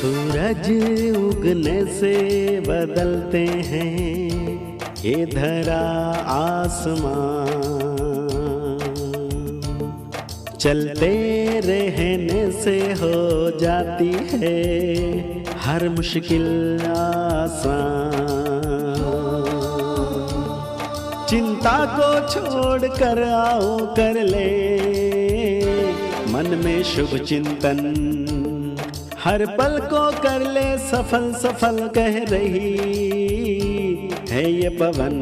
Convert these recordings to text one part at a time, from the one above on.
सूरज उगने से बदलते हैं ये धरा आसमान, चलते रहने से हो जाती है हर मुश्किल आसान। चिंता को छोड़ कर आओ कर ले मन में शुभ चिंतन, हर पल को कर ले सफल सफल कह रही है ये पवन।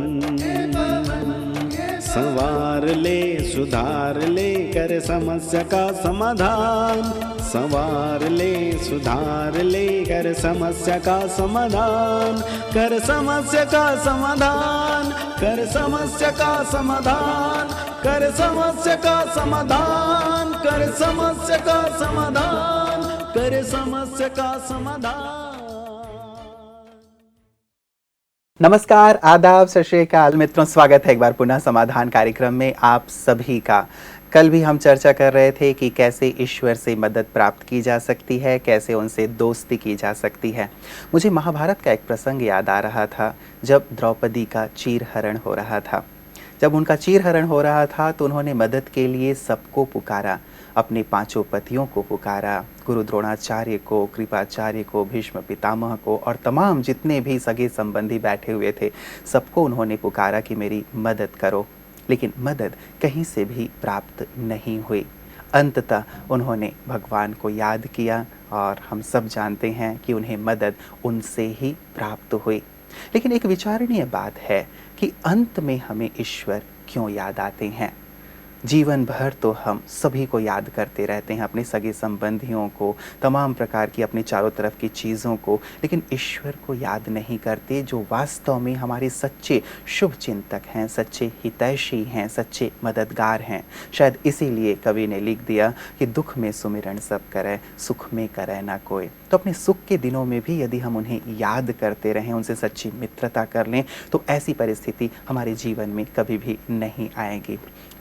संवार ले सुधार ले कर समस्या का समाधान, संवार ले सुधार ले कर समस्या का समाधान, कर समस्या का समाधान, कर समस्या का समाधान, कर समस्या का समाधान, कर समस्या का समाधान, कर समस्या का समाधान। नमस्कार, आदाब, सत श्री अकाल मित्रों, स्वागत है एक बार पुनः समाधान कार्यक्रम में आप सभी का। कल भी हम चर्चा कर रहे थे कि कैसे ईश्वर से मदद प्राप्त की जा सकती है, कैसे उनसे दोस्ती की जा सकती है। मुझे महाभारत का एक प्रसंग याद आ रहा था जब द्रौपदी का चीरहरण हो रहा था। जब उनका चीरहरण हो रहा था तो उन्होंने मदद के लिए सबको पुकारा, अपने पांचों पतियों को पुकारा, गुरु द्रोणाचार्य को, कृपाचार्य को, भीष्म पितामह को और तमाम जितने भी सगे संबंधी बैठे हुए थे सबको उन्होंने पुकारा कि मेरी मदद करो। लेकिन मदद कहीं से भी प्राप्त नहीं हुई। अंततः उन्होंने भगवान को याद किया और हम सब जानते हैं कि उन्हें मदद उनसे ही प्राप्त हुई। लेकिन एक विचारणीय बात है कि अंत में हमें ईश्वर क्यों याद आते हैं। जीवन भर तो हम सभी को याद करते रहते हैं, अपने सगे संबंधियों को, तमाम प्रकार की अपने चारों तरफ की चीज़ों को, लेकिन ईश्वर को याद नहीं करते जो वास्तव में हमारे सच्चे शुभ चिंतक हैं, सच्चे हितैषी हैं, सच्चे मददगार हैं। शायद इसीलिए कवि ने लिख दिया कि दुख में सुमिरन सब करे, सुख में करे ना कोई। तो अपने सुख के दिनों में भी यदि हम उन्हें याद करते रहें, उनसे सच्ची मित्रता कर लें, तो ऐसी परिस्थिति हमारे जीवन में कभी भी नहीं आएगी।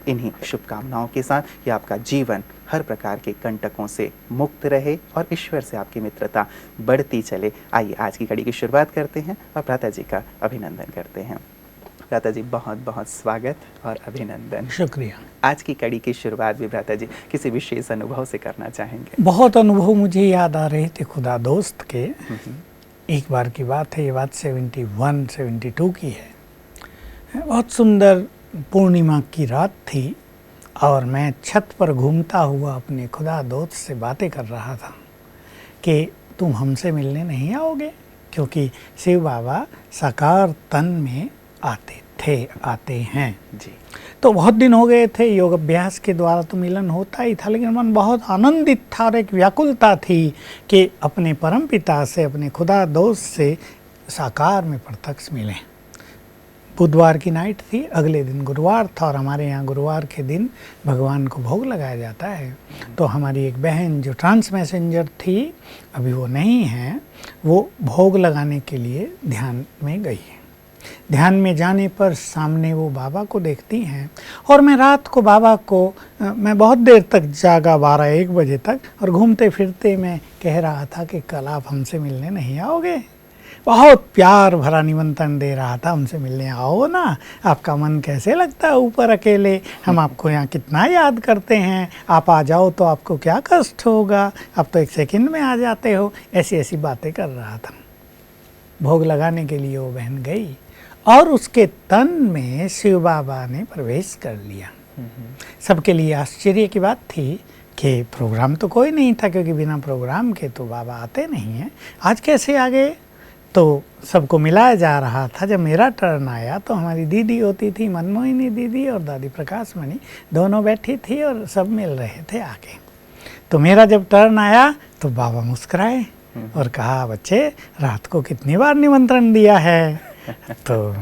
इन्हीं शुभकामनाओं के साथ कि आपका जीवन हर प्रकार के कंटकों से मुक्त रहे और ईश्वर से आपकी मित्रता बढ़ती चले। आइए आज की कड़ी की शुरुआत करते हैं और भ्राता जी का अभिनंदन करते हैं। भ्राता जी बहुत बहुत स्वागत और अभिनंदन। शुक्रिया। आज की कड़ी की शुरुआत भी भ्राता जी किसी विशेष अनुभव से करना चाहेंगे? बहुत अनुभव मुझे याद आ रहे थे खुदा दोस्त के। एक बार की बात है, ये बात 71-72 की है। बहुत सुंदर पूर्णिमा की रात थी और मैं छत पर घूमता हुआ अपने खुदा दोस्त से बातें कर रहा था कि तुम हमसे मिलने नहीं आओगे, क्योंकि शिव बाबा साकार तन में आते हैं जी। तो बहुत दिन हो गए थे, योग अभ्यास के द्वारा तो मिलन होता ही था, लेकिन मन बहुत आनंदित था और एक व्याकुलता थी कि अपने परमपिता से, अपने खुदा दोस्त से साकार में प्रत्यक्ष मिलें। बुधवार की नाइट थी, अगले दिन गुरुवार था और हमारे यहाँ गुरुवार के दिन भगवान को भोग लगाया जाता है। तो हमारी एक बहन जो ट्रांस मैसेंजर थी, अभी वो नहीं है, वो भोग लगाने के लिए ध्यान में गई है। ध्यान में जाने पर सामने वो बाबा को देखती हैं और मैं रात को बाबा को मैं बहुत देर तक जागा, 12-1 बजे तक, और घूमते फिरते मैं कह रहा था कि कल आप हमसे मिलने नहीं आओगे। बहुत प्यार भरा निमंत्रण दे रहा था, हमसे मिलने आओ ना, आपका मन कैसे लगता है ऊपर अकेले, हम आपको यहाँ कितना याद करते हैं, आप आ जाओ तो आपको क्या कष्ट होगा, आप तो 1 सेकंड में आ जाते हो। ऐसी ऐसी बातें कर रहा था। भोग लगाने के लिए वो बहन गई और उसके तन में शिव बाबा ने प्रवेश कर लिया। सबके लिए आश्चर्य की बात थी कि प्रोग्राम तो कोई नहीं था, क्योंकि बिना प्रोग्राम के तो बाबा आते नहीं हैं, आज कैसे आ गए। तो सबको मिलाया जा रहा था। जब मेरा टर्न आया तो हमारी दीदी होती थी, मनमोहिनी दीदी, और दादी प्रकाश मणि, दोनों बैठी थी और सब मिल रहे थे आके। तो मेरा जब टर्न आया तो बाबा मुस्कुराए और कहा, बच्चे रात को कितनी बार निमंत्रण दिया है। तो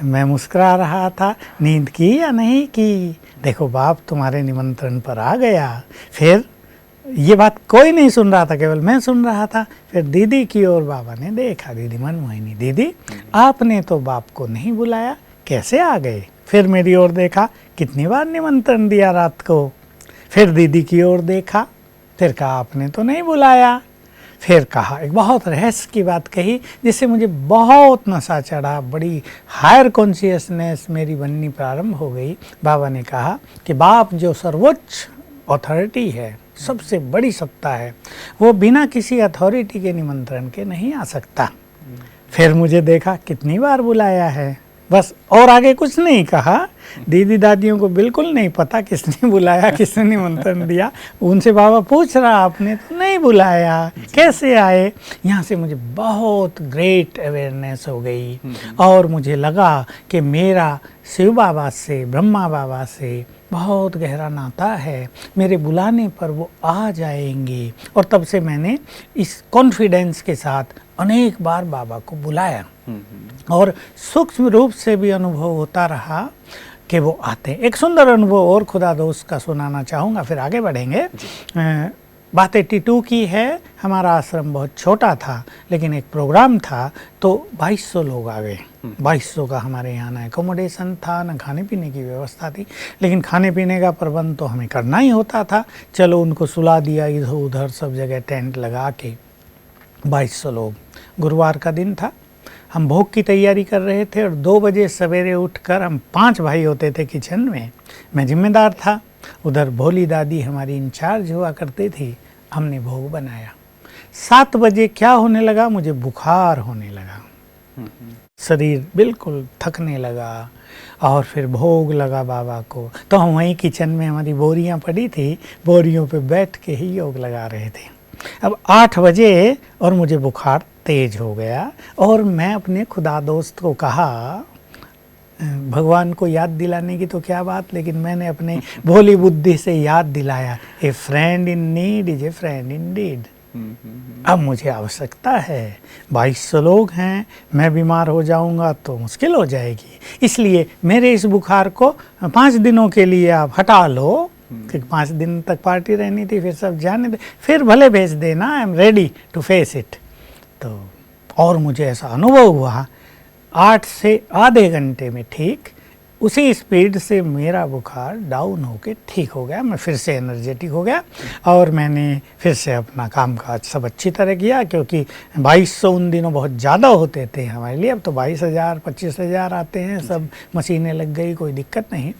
मैं मुस्कुरा रहा था, नींद की या नहीं की, देखो बाप तुम्हारे निमंत्रण पर आ गया। फिर ये बात कोई नहीं सुन रहा था, केवल मैं सुन रहा था। फिर दीदी की ओर बाबा ने देखा, दीदी मनमोहिनी, दीदी आपने तो बाप को नहीं बुलाया, कैसे आ गए। फिर मेरी ओर देखा, कितनी बार निमंत्रण दिया रात को। फिर दीदी की ओर देखा, फिर कहा आपने तो नहीं बुलाया। फिर कहा, एक बहुत रहस्य की बात कही जिससे मुझे बहुत नशा चढ़ा, बड़ी हायर कॉन्शियसनेस मेरी बननी प्रारंभ हो गई। बाबा ने कहा कि बाप जो सर्वोच्च अथॉरिटी है, सबसे बड़ी सत्ता है, वो बिना किसी अथॉरिटी के निमंत्रण के नहीं आ सकता। फिर मुझे देखा कितनी बार बुलाया है, बस और आगे कुछ नहीं कहा। दीदी दादियों को बिल्कुल नहीं पता किसने बुलाया, किसने निमंत्रण दिया। उनसे बाबा पूछ रहा, आपने तो नहीं बुलाया, कैसे आए? यहाँ से मुझे बहुत ग्रेट अवेयरनेस हो गई और मुझे लगा कि मेरा शिव बाबा से, ब्रह्मा बाबा से बहुत गहरा नाता है, मेरे बुलाने पर वो आ जाएंगे। और तब से मैंने इस कॉन्फिडेंस के साथ अनेक बार बाबा को बुलाया और सूक्ष्म रूप से भी अनुभव होता रहा कि वो आते हैं। एक सुंदर अनुभव और खुदा दोस्त का सुनाना चाहूँगा, फिर आगे बढ़ेंगे। बात 82 की है। हमारा आश्रम बहुत छोटा था, लेकिन एक प्रोग्राम था तो 2200 लोग आ गए। 2200 का हमारे यहाँ ना एकोमोडेशन था, ना खाने पीने की व्यवस्था थी, लेकिन खाने पीने का प्रबंध तो हमें करना ही होता था। चलो उनको सुला दिया, इधर उधर सब जगह टेंट लगा के 2200 लोग। गुरुवार का दिन था, हम भोग की तैयारी कर रहे थे और 2 बजे सवेरे उठकर, हम 5 भाई होते थे किचन में, मैं जिम्मेदार था, उधर भोली दादी हमारी इंचार्ज हुआ करती थी। हमने भोग बनाया। 7 बजे क्या होने लगा, मुझे बुखार होने लगा, शरीर बिल्कुल थकने लगा और फिर भोग लगा बाबा को। तो हम वहीं किचन में, हमारी बोरियां पड़ी थी, बोरियों पे बैठ के ही योग लगा रहे थे। अब 8 बजे और मुझे बुखार तेज हो गया और मैं अपने खुदा दोस्त को कहा, भगवान को याद दिलाने की तो क्या बात, लेकिन मैंने अपने भोली बुद्धि से याद दिलाया, a friend in need is a friend indeed. अब मुझे आवश्यकता है, 2200 लोग हैं, मैं बीमार हो जाऊंगा तो मुश्किल हो जाएगी, इसलिए मेरे इस बुखार को 5 दिनों के लिए आप हटा लो, क्योंकि 5 दिन तक पार्टी रहनी थी, फिर सब जाने दे, फिर भले भेज देना, I am ready to face it. तो और मुझे ऐसा अनुभव हुआ 8 से आधे घंटे में ठीक उसी स्पीड से मेरा बुखार डाउन होके ठीक हो गया, मैं फिर से एनर्जेटिक हो गया और मैंने फिर से अपना काम काज सब अच्छी तरह किया, क्योंकि 2200 उन दिनों बहुत ज़्यादा होते थे हमारे लिए। अब तो 22,000 25,000 आते हैं, सब मशीनें लग गई, कोई दिक्कत नहीं,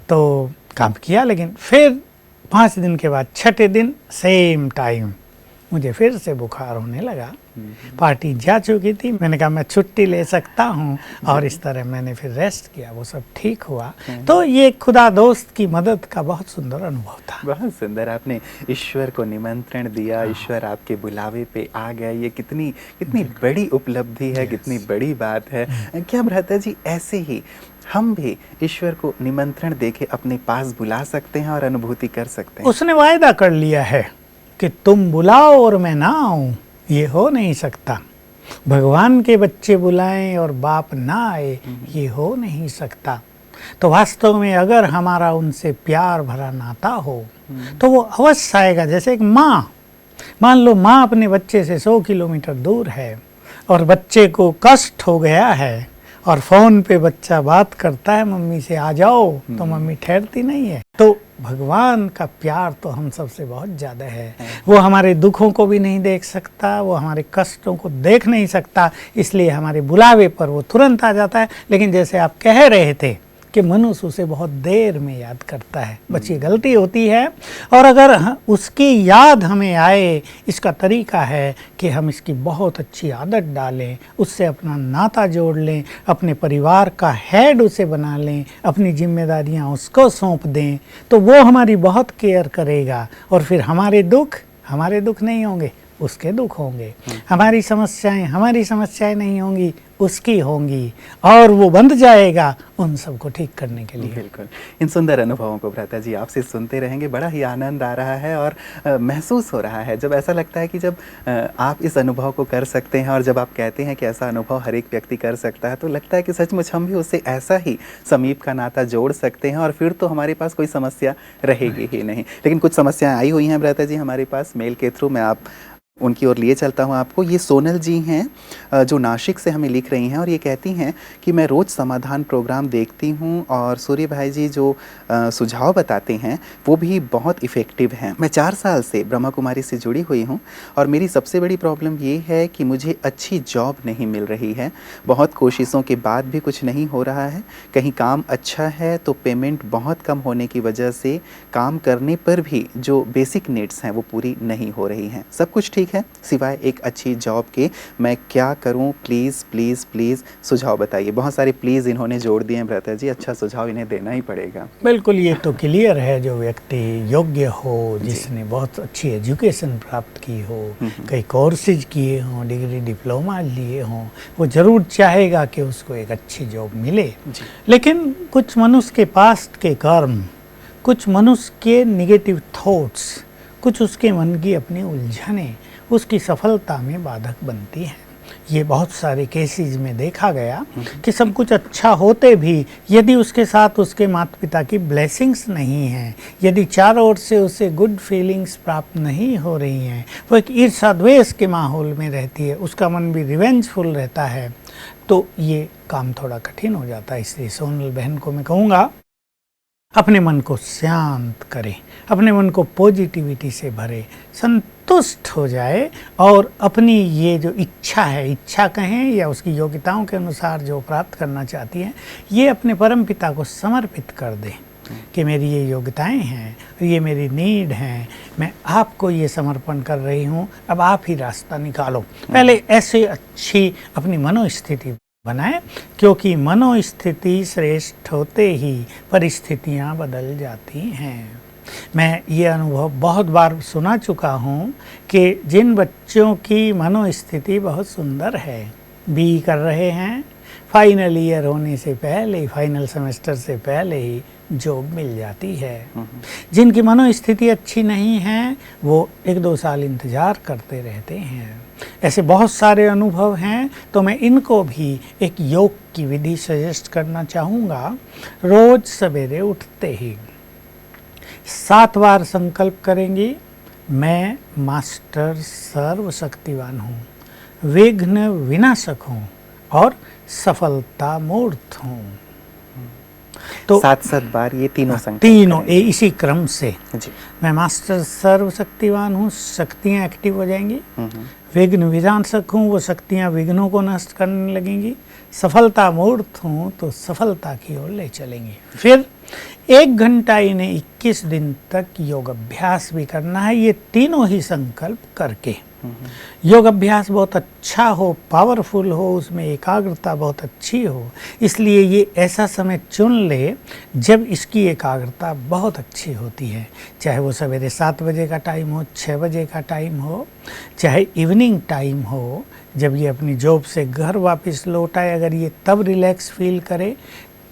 तो काम किया। लेकिन फिर 5 दिन के बाद 6ठे दिन सेम टाइम मुझे फिर से बुखार होने लगा। पार्टी जा चुकी थी, मैंने कहा मैं छुट्टी ले सकता हूँ और इस तरह मैंने फिर रेस्ट किया, वो सब ठीक हुआ। तो ये खुदा दोस्त की मदद का बहुत सुंदर अनुभव था। बहुत सुंदर, आपने ईश्वर को निमंत्रण दिया, ईश्वर आपके बुलावे पे आ गया, ये कितनी बड़ी उपलब्धि है, कितनी बड़ी बात है। क्या भ्राता जी ऐसे ही हम भी ईश्वर को निमंत्रण देके अपने पास बुला सकते हैं और अनुभूति कर सकते हैं? उसने वायदा कर लिया है कि तुम बुलाओ और मैं ना आऊं, ये हो नहीं सकता। भगवान के बच्चे बुलाएं और बाप ना आए, ये हो नहीं सकता। तो वास्तव में अगर हमारा उनसे प्यार भरा नाता हो तो वो अवश्य आएगा। जैसे एक माँ, मान लो माँ अपने बच्चे से 100 किलोमीटर दूर है और बच्चे को कष्ट हो गया है और फ़ोन पे बच्चा बात करता है मम्मी से, आ जाओ, तो मम्मी ठहरती नहीं है। तो भगवान का प्यार तो हम सबसे बहुत ज़्यादा है। वो हमारे दुखों को भी नहीं देख सकता, वो हमारे कष्टों को देख नहीं सकता, इसलिए हमारे बुलावे पर वो तुरंत आ जाता है। लेकिन जैसे आप कह रहे थे कि मनुष्य उसे बहुत देर में याद करता है, बस ये गलती होती है। और अगर उसकी याद हमें आए, इसका तरीका है कि हम इसकी बहुत अच्छी आदत डालें, उससे अपना नाता जोड़ लें, अपने परिवार का हेड उसे बना लें, अपनी जिम्मेदारियां उसको सौंप दें, तो वो हमारी बहुत केयर करेगा। और फिर हमारे दुख नहीं होंगे, उसके दुख होंगे, हमारी समस्याएं नहीं होंगी, उसकी होंगी, और वो बंध जाएगा उन सबको ठीक करने के लिए। बिल्कुल, इन सुंदर अनुभवों को भ्राता जी आपसे सुनते रहेंगे, बड़ा ही आनंद आ रहा है और महसूस हो रहा है। जब ऐसा लगता है कि जब आप इस अनुभव को कर सकते हैं और जब आप कहते हैं कि ऐसा अनुभव हर एक व्यक्ति कर सकता है, तो लगता है कि सचमुच हम भी उससे ऐसा ही समीप का नाता जोड़ सकते हैं और फिर तो हमारे पास कोई समस्या रहेगी ही नहीं। लेकिन कुछ समस्याएं आई हुई हैं भ्राता जी हमारे पास मेल के थ्रू, मैं आप उनकी ओर लिए चलता हूँ आपको। ये सोनल जी हैं जो नासिक से हमें लिख रही हैं और ये कहती हैं कि मैं रोज़ समाधान प्रोग्राम देखती हूँ और सूर्य भाई जी जो सुझाव बताते हैं वो भी बहुत इफ़ेक्टिव हैं। मैं 4 साल से ब्रह्मा कुमारी से जुड़ी हुई हूँ और मेरी सबसे बड़ी प्रॉब्लम ये है कि मुझे अच्छी जॉब नहीं मिल रही है। बहुत कोशिशों के बाद भी कुछ नहीं हो रहा है। कहीं काम अच्छा है तो पेमेंट बहुत कम होने की वजह से काम करने पर भी जो बेसिक नीड्स हैं वो पूरी नहीं हो रही हैं। सब कुछ ठीक है सिवाय एक अच्छी जॉब के। मैं क्या करूं? प्लीज़ प्लीज़ प्लीज़ सुझाव बताइए। बहुत सारे प्लीज़ इन्होंने जोड़ दिए हैं भ्राता जी, अच्छा सुझाव इन्हें देना ही पड़ेगा। बिल्कुल, ये तो क्लियर है, जो व्यक्ति योग्य हो, जिसने बहुत अच्छी एजुकेशन प्राप्त की हो, कई कोर्सेज किए हों, डिग्री डिप्लोमा लिए हों, वो ज़रूर चाहेगा कि उसको एक अच्छी जॉब मिले। लेकिन कुछ मनुष्य के पास्ट के कर्म, कुछ मनुष्य के निगेटिव थॉट्स, कुछ उसके मन की अपनी उलझनें उसकी सफलता में बाधक बनती हैं। ये बहुत सारे केसेस में देखा गया कि सब कुछ अच्छा होते भी यदि उसके साथ उसके माता पिता की ब्लेसिंग्स नहीं हैं, यदि चारों ओर से उसे गुड फीलिंग्स प्राप्त नहीं हो रही हैं, वो एक ईर्ष्या द्वेष के माहौल में रहती है, उसका मन भी रिवेंजफुल रहता है, तो ये काम थोड़ा कठिन हो जाता है। इसलिए सोनल बहन को मैं कहूँगा, अपने मन को शांत करें, अपने मन को पॉजिटिविटी से भरे, संतुष्ट हो जाए और अपनी ये जो इच्छा है, इच्छा कहें या उसकी योग्यताओं के अनुसार जो प्राप्त करना चाहती हैं, ये अपने परम पिता को समर्पित कर दें कि मेरी ये योग्यताएं हैं, ये मेरी नीड हैं, मैं आपको ये समर्पण कर रही हूँ, अब आप ही रास्ता निकालो। पहले ऐसे अच्छी अपनी मनोस्थिति बनाए, क्योंकि मनोस्थिति श्रेष्ठ होते ही परिस्थितियाँ बदल जाती हैं। मैं ये अनुभव बहुत बार सुना चुका हूँ कि जिन बच्चों की मनोस्थिति बहुत सुंदर है, बी कर रहे हैं, फाइनल ईयर होने से पहले, फाइनल सेमेस्टर से पहले ही जॉब मिल जाती है। जिनकी मनोस्थिति अच्छी नहीं है वो 1-2 साल इंतज़ार करते रहते हैं। ऐसे बहुत सारे अनुभव हैं, तो मैं इनको भी एक योग की विधि सजेस्ट करना चाहूँगा। रोज़ सवेरे उठते ही 7 बार संकल्प करेंगी, मैं मास्टर सर्वशक्तिवान हूँ, विघ्न विनाशक हूँ और सफलता मूर्त हूँ। तो 7 बार ये तीनों संकल्प तीनों इसी क्रम से जी। मैं मास्टर सर्वशक्तिवान हूँ, शक्तियाँ एक्टिव हो जाएंगी, विघ्न विनाशक हूँ, वो शक्तियाँ विघ्नों को नष्ट करने लगेंगी, सफलता मूर्त हूँ तो सफलता की ओर ले चलेंगी। फिर 1 घंटा इन्हें 21 दिन तक योग अभ्यास भी करना है, ये तीनों ही संकल्प करके। योग अभ्यास बहुत अच्छा हो, पावरफुल हो, उसमें एकाग्रता बहुत अच्छी हो, इसलिए ये ऐसा समय चुन ले जब इसकी एकाग्रता बहुत अच्छी होती है। चाहे वो सवेरे 7 बजे का टाइम हो, 6 बजे का टाइम हो, चाहे इवनिंग टाइम हो, जब ये अपनी जॉब से घर वापस लौट आए, अगर ये तब रिलैक्स फील करे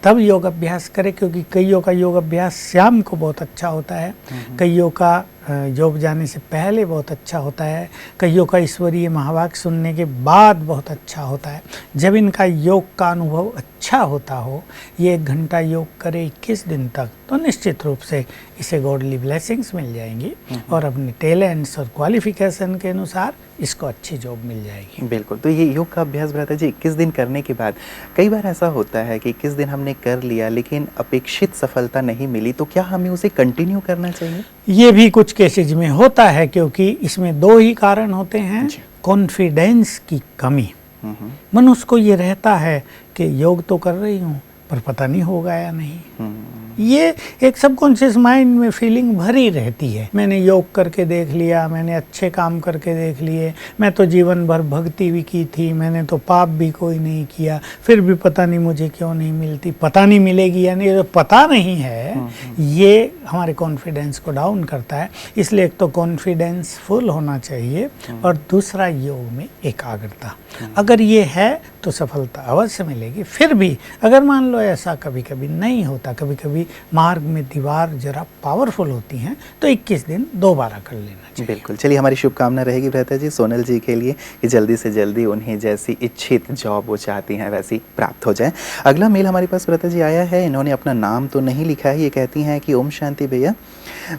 तब योग अभ्यास करे, क्योंकि कईयों का योग अभ्यास शाम को बहुत अच्छा होता है, कईयों का जॉब जाने से पहले बहुत अच्छा होता है, कईयों का ईश्वरीय महावाक्य सुनने के बाद बहुत अच्छा होता है। जब इनका योग का अनुभव अच्छा होता हो, ये 1 घंटा योग करे 21 दिन तक, तो निश्चित रूप से इसे गॉडली ब्लेसिंग्स मिल जाएंगी और अपने टैलेंट्स और क्वालिफिकेशन के अनुसार इसको अच्छी जॉब मिल जाएगी। बिल्कुल। तो ये योग का अभ्यास भ्राता जी 21 दिन करने के बाद, कई बार ऐसा होता है कि 21 दिन हमने कर लिया लेकिन अपेक्षित सफलता नहीं मिली, तो क्या हमें उसे कंटिन्यू करना चाहिए? ये भी कुछ केसेज में होता है, क्योंकि इसमें 2 ही कारण होते हैं। कॉन्फिडेंस की कमी, मनुष्य को ये रहता है कि योग तो कर रही हूँ पर पता नहीं होगा या नहीं, ये एक सबकॉन्शियस माइंड में फीलिंग भरी रहती है। मैंने योग करके देख लिया, मैंने अच्छे काम करके देख लिए, मैं तो जीवन भर भक्ति भी की थी, मैंने तो पाप भी कोई नहीं किया, फिर भी पता नहीं मुझे क्यों नहीं मिलती, पता नहीं मिलेगी या नहीं, तो पता नहीं है, ये हमारे कॉन्फिडेंस को डाउन करता है। इसलिए एक तो कॉन्फिडेंस फुल होना चाहिए और दूसरा योग में एकाग्रता। अगर ये है तो सफलता अवश्य मिलेगी। फिर भी अगर मान लो लो ऐसा कभी कभी नहीं होता, कभी कभी मार्ग में दीवार जरा पावरफुल होती हैं, तो 21 दिन दोबारा कर लेना चाहिए। बिल्कुल, चलिए हमारी शुभकामना रहेगी भ्राता जी सोनल जी के लिए कि जल्दी से जल्दी उन्हें जैसी इच्छित जॉब वो चाहती हैं वैसी प्राप्त हो जाए। अगला मेल हमारे पास भ्राता जी आया है, इन्होंने अपना नाम तो नहीं लिखा है। ये कहती हैं कि ओम शांति भैया,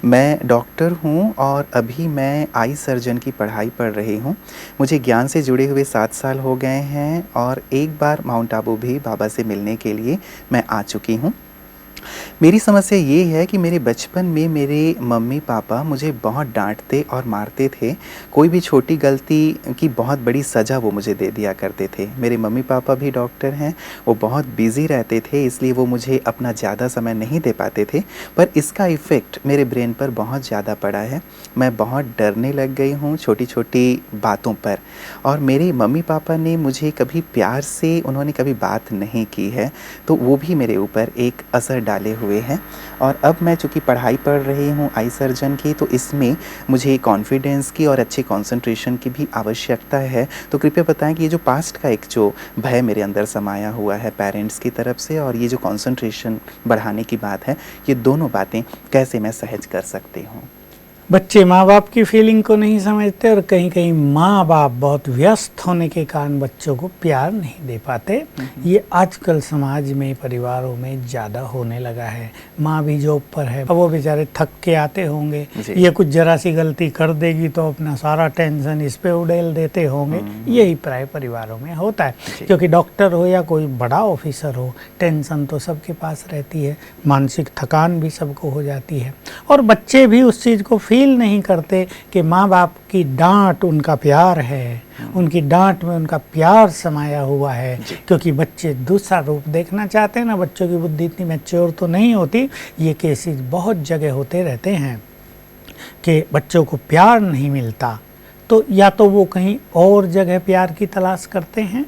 मैं डॉक्टर हूँ और अभी मैं आई सर्जन की पढ़ाई पढ़ रही हूँ। मुझे ज्ञान से जुड़े हुए 7 साल हो गए हैं और एक बार माउंट आबू भी बाबा से मिलने के लिए मैं आ चुकी हूँ। मेरी समस्या ये है कि मेरे बचपन में मेरे मम्मी पापा मुझे बहुत डांटते और मारते थे। कोई भी छोटी गलती की बहुत बड़ी सज़ा वो मुझे दे दिया करते थे। मेरे मम्मी पापा भी डॉक्टर हैं, वो बहुत बिज़ी रहते थे, इसलिए वो मुझे अपना ज़्यादा समय नहीं दे पाते थे, पर इसका इफ़ेक्ट मेरे ब्रेन पर बहुत ज़्यादा पड़ा है। मैं बहुत डरने लग गई हूँ छोटी छोटी बातों पर, और मेरे मम्मी पापा ने मुझे कभी प्यार से उन्होंने कभी बात नहीं की है, तो वो भी मेरे ऊपर एक असर डाले हुए हैं। और अब मैं चूँकि पढ़ाई पढ़ रही हूँ आई सर्जन की, तो इसमें मुझे कॉन्फिडेंस की और अच्छे कंसंट्रेशन की भी आवश्यकता है। तो कृपया बताएं कि ये जो पास्ट का एक जो भय मेरे अंदर समाया हुआ है पेरेंट्स की तरफ से, और ये जो कंसंट्रेशन बढ़ाने की बात है, ये दोनों बातें कैसे मैं सहज कर सकती हूँ। बच्चे माँ बाप की फीलिंग को नहीं समझते, और कहीं कहीं माँ बाप बहुत व्यस्त होने के कारण बच्चों को प्यार नहीं दे पाते। ये आजकल समाज में, परिवारों में ज़्यादा होने लगा है। माँ भी जॉब पर है, अब वो बेचारे थक के आते होंगे, ये कुछ जरा सी गलती कर देगी तो अपना सारा टेंशन इस पे उड़ेल देते होंगे। यही प्राय परिवारों में होता है, क्योंकि डॉक्टर हो या कोई बड़ा ऑफिसर हो, टेंशन तो सबके पास रहती है, मानसिक थकान भी सबको हो जाती है। और बच्चे भी उस चीज़ को फील नहीं करते कि माँ बाप की डांट उनका प्यार है, उनकी डांट में उनका प्यार समाया हुआ है। क्योंकि बच्चे दूसरा रूप देखना चाहते हैं ना, बच्चों की बुद्धि इतनी मैच्योर तो नहीं होती। ये केसेस बहुत जगह होते रहते हैं कि बच्चों को प्यार नहीं मिलता, तो या तो वो कहीं और जगह प्यार की तलाश करते हैं,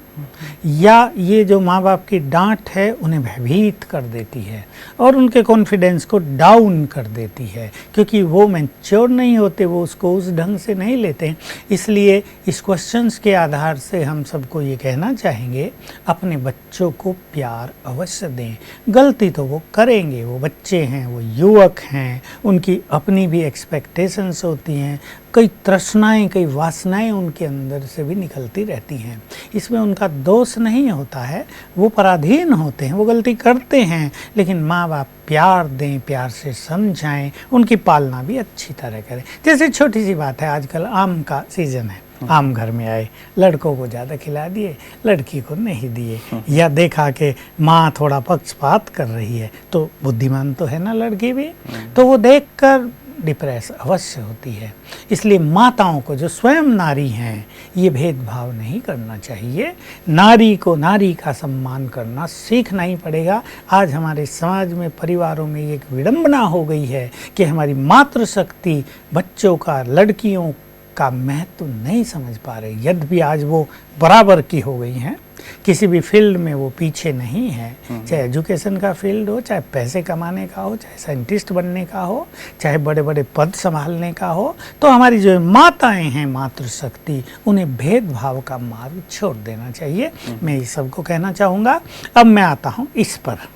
या ये जो माँ बाप की डांट है उन्हें भयभीत कर देती है और उनके कॉन्फिडेंस को डाउन कर देती है, क्योंकि वो मैच्योर नहीं होते, वो उसको उस ढंग से नहीं लेते हैं। इसलिए इस क्वेश्चंस के आधार से हम सबको ये कहना चाहेंगे, अपने बच्चों को प्यार अवश्य दें। गलती तो वो करेंगे, वो बच्चे हैं, वो युवक हैं, उनकी अपनी भी एक्सपेक्टेशंस होती हैं, कई तृष्णाएं, कई वासनाएं उनके अंदर से भी निकलती रहती हैं। इसमें उनका दोष नहीं होता है, वो पराधीन होते हैं, वो गलती करते हैं, लेकिन माँ बाप प्यार दें, प्यार से समझाएं, उनकी पालना भी अच्छी तरह करें। जैसे छोटी सी बात है, आजकल आम का सीज़न है, आम घर में आए, लड़कों को ज़्यादा खिला दिए, लड़की को नहीं दिए, या देखा कि माँ थोड़ा पक्षपात कर रही है, तो बुद्धिमान तो है ना लड़की भी, तो वो देखकर डिप्रेस अवश्य होती है। इसलिए माताओं को, जो स्वयं नारी हैं, ये भेदभाव नहीं करना चाहिए। नारी को नारी का सम्मान करना सीखना ही पड़ेगा। आज हमारे समाज में, परिवारों में एक विडंबना हो गई है कि हमारी मातृशक्ति बच्चों का, लड़कियों का महत्व नहीं समझ पा रहे। यद्यपि आज वो बराबर की हो गई हैं, किसी भी फील्ड में वो पीछे नहीं है, चाहे एजुकेशन का फील्ड हो, चाहे पैसे कमाने का हो, चाहे साइंटिस्ट बनने का हो, चाहे बड़े बड़े पद संभालने का हो। तो हमारी जो माताएं हैं, मातृशक्ति, उन्हें भेदभाव का मार्ग छोड़ देना चाहिए। मैं ये सबको कहना चाहूँगा। अब मैं आता हूँ इस पर।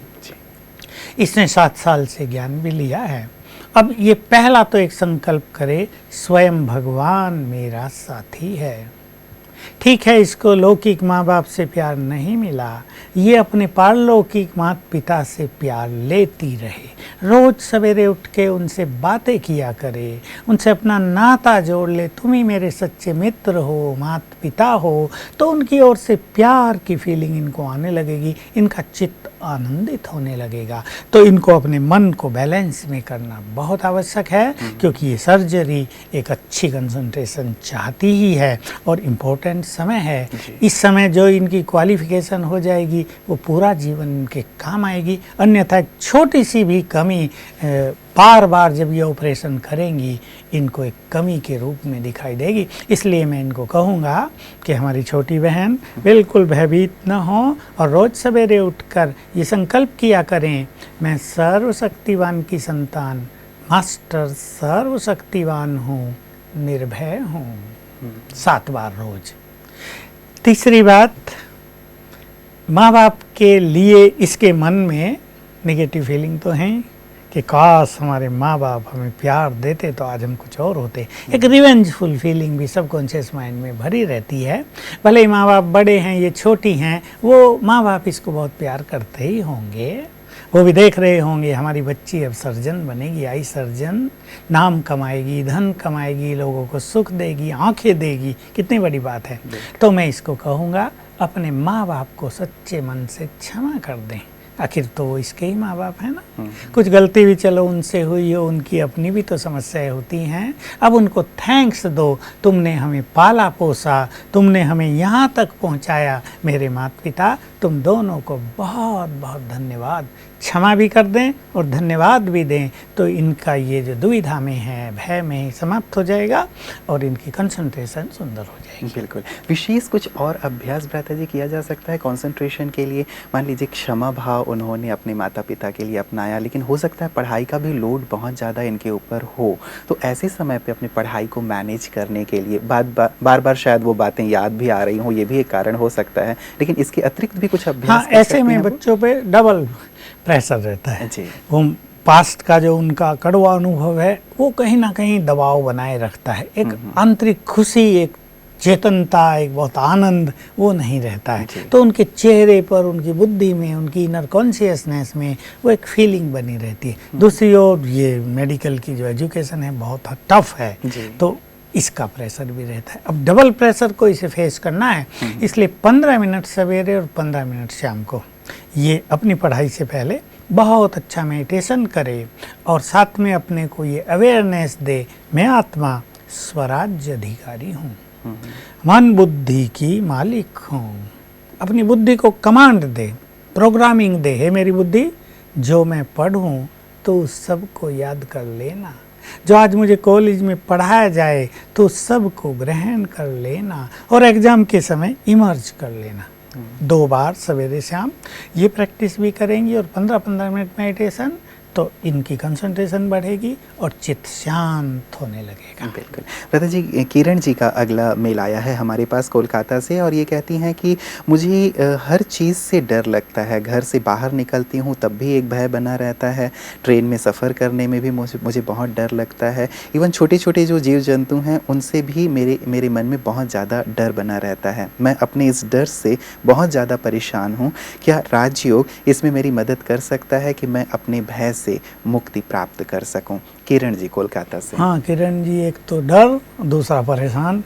इसने 7 साल से ज्ञान भी लिया है। अब ये पहला तो एक संकल्प करे, स्वयं भगवान मेरा साथी है। ठीक है, इसको लौकिक माँ बाप से प्यार नहीं मिला, ये अपने पारलौकिक माता पिता से प्यार लेती रहे। रोज सवेरे उठ के उनसे बातें किया करे, उनसे अपना नाता जोड़ ले। तुम ही मेरे सच्चे मित्र हो, माता पिता हो, तो उनकी ओर से प्यार की फीलिंग इनको आने लगेगी, इनका चित्त आनंदित होने लगेगा। तो इनको अपने मन को बैलेंस में करना बहुत आवश्यक है, क्योंकि ये सर्जरी एक अच्छी कंसंट्रेशन चाहती ही है और इम्पोर्टेंट समय है। इस समय जो इनकी क्वालिफिकेशन हो जाएगी, वो पूरा जीवन इनके काम आएगी। अन्यथा एक छोटी सी भी कमी बार बार जब ये ऑपरेशन करेंगी, इनको एक कमी के रूप में दिखाई देगी। इसलिए मैं इनको कहूँगा कि हमारी छोटी बहन बिल्कुल भयभीत न हो और रोज़ सवेरे उठकर ये संकल्प किया करें, मैं सर्वशक्तिवान की संतान, मास्टर सर्वशक्तिवान हूँ, निर्भय हूँ। 7 बार रोज। तीसरी बात, माँ बाप के लिए इसके मन में नेगेटिव फीलिंग तो हैं कि काश हमारे माँ बाप हमें प्यार देते तो आज हम कुछ और होते। एक रिवेंजफुल फीलिंग भी सबकॉन्शियस माइंड में भरी रहती है। भले ही माँ बाप बड़े हैं, ये छोटी हैं, वो माँ बाप इसको बहुत प्यार करते ही होंगे। वो भी देख रहे होंगे हमारी बच्ची अब सर्जन बनेगी, आई सर्जन, नाम कमाएगी, धन कमाएगी, लोगों को सुख देगी, आंखें देगी, कितनी बड़ी बात है। तो मैं इसको कहूँगा, अपने माँ बाप को सच्चे मन से क्षमा कर दें। आखिर तो वो इसके ही माँ बाप हैं ना। कुछ गलती भी चलो उनसे हुई हो, उनकी अपनी भी तो समस्याएं होती हैं। अब उनको थैंक्स दो, तुमने हमें पाला पोसा, तुमने हमें यहाँ तक पहुँचाया, मेरे माता पिता, तुम दोनों को बहुत बहुत धन्यवाद। क्षमा भी कर दें और धन्यवाद भी दें, तो इनका ये जो दुविधा में है, भय में, समाप्त हो जाएगा और इनकी कंसंट्रेशन सुंदर हो जाएगी। बिल्कुल। विशेष कुछ और अभ्यास भ्राता जी किया जा सकता है कंसंट्रेशन के लिए? मान लीजिए क्षमा भाव उन्होंने अपने माता पिता के लिए अपनाया, लेकिन हो सकता है पढ़ाई का भी लोड बहुत ज़्यादा इनके ऊपर हो, तो ऐसे समय पे अपनी पढ़ाई को मैनेज करने के लिए बार बार शायद वो बातें याद भी आ रही हों, ये भी एक कारण हो सकता है, लेकिन इसके अतिरिक्त भी कुछ अभ्यास हाँ, ऐसे में बच्चों पे डबल प्रेशर रहता है जी। वो पास्ट का जो उनका कड़वा अनुभव है वो कहीं ना कहीं दबाव बनाए रखता है। एक आंतरिक खुशी, एक चेतनता, एक बहुत आनंद वो नहीं रहता है। तो उनके चेहरे पर, उनकी बुद्धि में, उनकी इनर कॉन्शियसनेस में वो एक फीलिंग बनी रहती है। दूसरी ओर ये मेडिकल की जो एजुकेशन है बहुत टफ है, तो इसका प्रेशर भी रहता है। अब डबल प्रेशर को इसे फेस करना है, इसलिए 15 मिनट सवेरे और 15 मिनट शाम को ये अपनी पढ़ाई से पहले बहुत अच्छा मेडिटेशन करे और साथ में अपने को ये अवेयरनेस दे, मैं आत्मा स्वराज्य अधिकारी हूँ, मन बुद्धि की मालिक हूँ। अपनी बुद्धि को कमांड दे, प्रोग्रामिंग दे, है मेरी बुद्धि, जो मैं पढ़ूँ तो सबको याद कर लेना, जो आज मुझे कॉलेज में पढ़ाया जाए तो सबको ग्रहण कर लेना और एग्ज़ाम के समय इमर्ज कर लेना। 2 बार सवेरे शाम ये प्रैक्टिस भी करेंगी और 15-15 मिनट मेडिटेशन, तो इनकी कंसंट्रेशन बढ़ेगी और चित्त शांत होने लगेगा। बिल्कुल। भ्राता जी, किरण जी का अगला मेल आया है हमारे पास कोलकाता से और ये कहती हैं कि मुझे हर चीज़ से डर लगता है, घर से बाहर निकलती हूँ तब भी एक भय बना रहता है, ट्रेन में सफ़र करने में भी मुझे बहुत डर लगता है, इवन छोटे छोटे जो जीव जंतु हैं उनसे भी मेरे मन में बहुत ज़्यादा डर बना रहता है। मैं अपने इस डर से बहुत ज़्यादा परेशान हूँ। क्या राजयोग इसमें मेरी मदद कर सकता है कि मैं अपने भय से मुक्ति प्राप्त कर सकूं? किरण जी कोलकाता से। हाँ किरण जी, एक तो डर, दूसरा परेशान।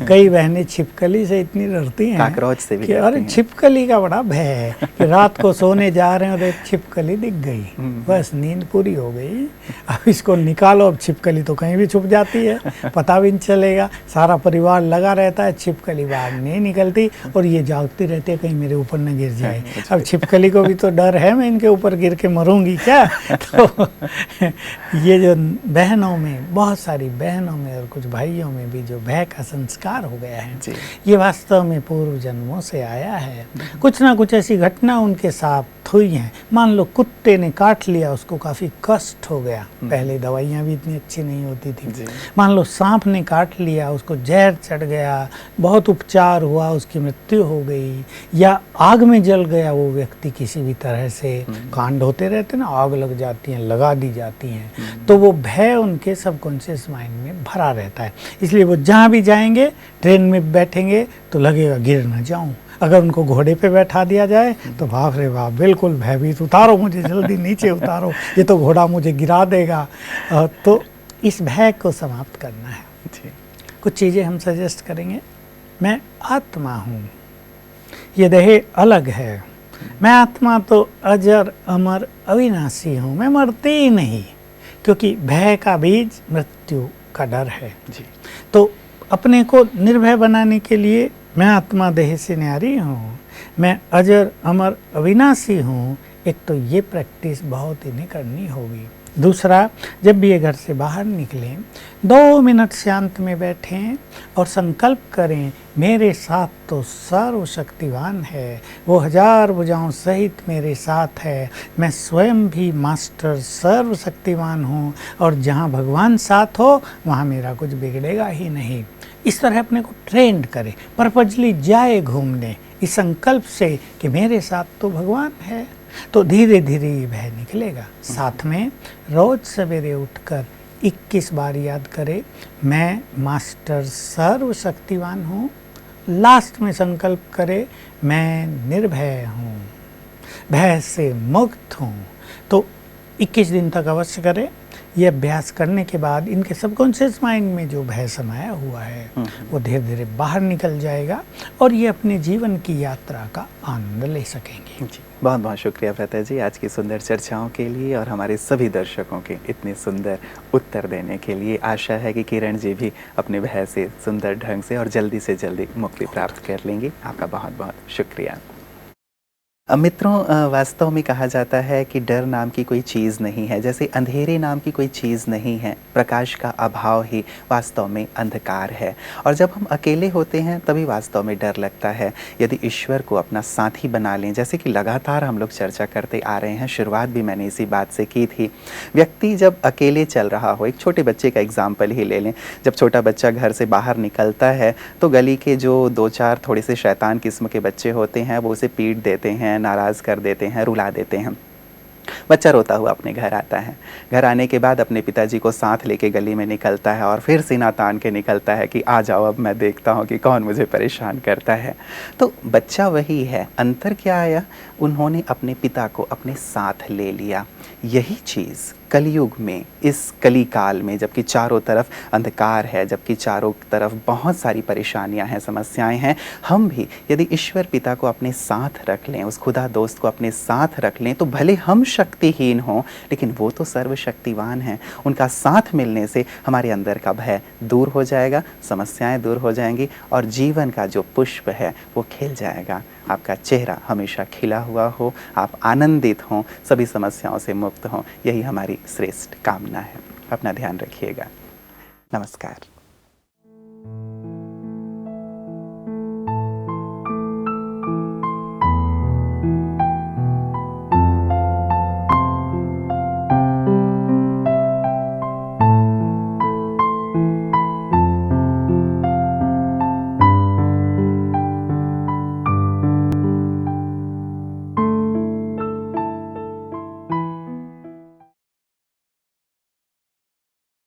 कई बहनें छिपकली से इतनी डरती हैं, काकरोच से भी, कि अरे छिपकली का बड़ा भय है कि रात को सोने जा रहे हैं और एक छिपकली दिख गई, बस नींद पूरी हो गई। अब इसको निकालो, अब छिपकली तो कहीं भी छुप जाती है, पता भी नहीं चलेगा, सारा परिवार लगा रहता है, छिपकली बाहर नहीं निकलती और ये जागती रहती है कहीं मेरे ऊपर न गिर जाए। अब छिपकली को भी तो डर है मैं इनके ऊपर गिर के मरूंगी क्या। तो ये जो बहनों में, बहुत सारी बहनों में और कुछ भाइयों में भी जो भय का संस्कार हो गया है, ये वास्तव में पूर्व जन्मों से आया है। कुछ ना कुछ ऐसी घटना उनके साथ हुई हैं। मान लो कुत्ते ने काट लिया, उसको काफ़ी कष्ट हो गया, पहले दवाइयाँ भी इतनी अच्छी नहीं होती थी। मान लो सांप ने काट लिया, उसको जहर चढ़ गया, बहुत उपचार हुआ, उसकी मृत्यु हो गई, या आग में जल गया वो व्यक्ति किसी भी तरह से, कांड होते रहते ना, आग लग जाती हैं, लगा दी जाती हैं, तो वो भय उनके सबकॉन्शियस माइंड में भरा रहता है। इसलिए वो जहाँ भी जाएंगे, ट्रेन में बैठेंगे तो लगेगा गिर न जाऊँ। अगर उनको घोड़े पे बैठा दिया जाए तो बाप रे बाप, बिल्कुल भयभीत, उतारो मुझे जल्दी, नीचे उतारो, ये तो घोड़ा मुझे गिरा देगा। तो इस भय को समाप्त करना है। कुछ चीज़ें हम सजेस्ट करेंगे। मैं आत्मा हूँ, ये देह अलग है, मैं आत्मा तो अजर अमर अविनाशी हूँ, मैं मरती ही नहीं, क्योंकि भय का बीज मृत्यु का डर है। तो अपने को निर्भय बनाने के लिए मैं आत्मा देह से न्यारी हूँ, मैं अजर अमर अविनाशी हूँ, एक तो ये प्रैक्टिस बहुत इन्हें करनी होगी। दूसरा, जब भी ये घर से बाहर निकलें, 2 मिनट शांत में बैठें और संकल्प करें, मेरे साथ तो सर्वशक्तिवान है, वो 1000 भुजाओं सहित मेरे साथ है, मैं स्वयं भी मास्टर सर्वशक्तिवान हूँ और जहाँ भगवान साथ हो वहाँ मेरा कुछ बिगड़ेगा ही नहीं। इस तरह अपने को ट्रेंड करें, पर्पजली जाए घूमने, इस संकल्प से कि मेरे साथ तो भगवान है, तो धीरे धीरे ये भय निकलेगा। साथ में रोज सवेरे उठकर 21 बार याद करें, मैं मास्टर सर्वशक्तिवान हूँ। लास्ट में संकल्प करें, मैं निर्भय हूँ, भय से मुक्त हूँ। तो 21 दिन तक अवश्य करें। ये अभ्यास करने के बाद इनके सबकॉन्शियस माइंड में जो भय समाया हुआ है वो धीरे धीरे बाहर निकल जाएगा और ये अपने जीवन की यात्रा का आनंद ले सकेंगे। जी, बहुत बहुत शुक्रिया फतेह जी आज की सुंदर चर्चाओं के लिए और हमारे सभी दर्शकों के इतने सुंदर उत्तर देने के लिए। आशा है कि किरण जी भी अपने भय से सुंदर ढंग से और जल्दी से जल्दी मुक्ति प्राप्त कर लेंगी। आपका बहुत बहुत शुक्रिया। मित्रों, वास्तव में कहा जाता है कि डर नाम की कोई चीज़ नहीं है, जैसे अंधेरे नाम की कोई चीज़ नहीं है। प्रकाश का अभाव ही वास्तव में अंधकार है। और जब हम अकेले होते हैं तभी वास्तव में डर लगता है। यदि ईश्वर को अपना साथी बना लें, जैसे कि लगातार हम लोग चर्चा करते आ रहे हैं, शुरुआत भी मैंने इसी बात से की थी। व्यक्ति जब अकेले चल रहा हो, एक छोटे बच्चे का एग्जाम्पल ही ले लें। जब छोटा बच्चा घर से बाहर निकलता है तो गली के जो 2-4 थोड़े से शैतान किस्म के बच्चे होते हैं वो उसे पीट देते हैं, नाराज़ कर देते हैं, रुला देते हैं। बच्चा रोता हुआ अपने घर आता है। घर आने के बाद अपने पिताजी को साथ लेके गली में निकलता है और फिर सीना तान के निकलता है कि आ जाओ, अब मैं देखता हूँ कि कौन मुझे परेशान करता है। तो बच्चा वही है। अंतर क्या आया? उन्होंने अपने पिता को अपने साथ ले लिया। यही चीज़ कलयुग में, इस कली काल में, जबकि चारों तरफ अंधकार है, जबकि चारों तरफ बहुत सारी परेशानियां हैं, समस्याएं हैं, हम भी यदि ईश्वर पिता को अपने साथ रख लें, उस खुदा दोस्त को अपने साथ रख लें, तो भले हम शक्तिहीन हों लेकिन वो तो सर्वशक्तिवान हैं। उनका साथ मिलने से हमारे अंदर का भय दूर हो जाएगा, समस्याएं दूर हो जाएंगी और जीवन का जो पुष्प है वो खिल जाएगा। आपका चेहरा हमेशा खिला हुआ हो, आप आनंदित हों, सभी समस्याओं से मुक्त हों, यही हमारी श्रेष्ठ कामना है। अपना ध्यान रखिएगा। नमस्कार।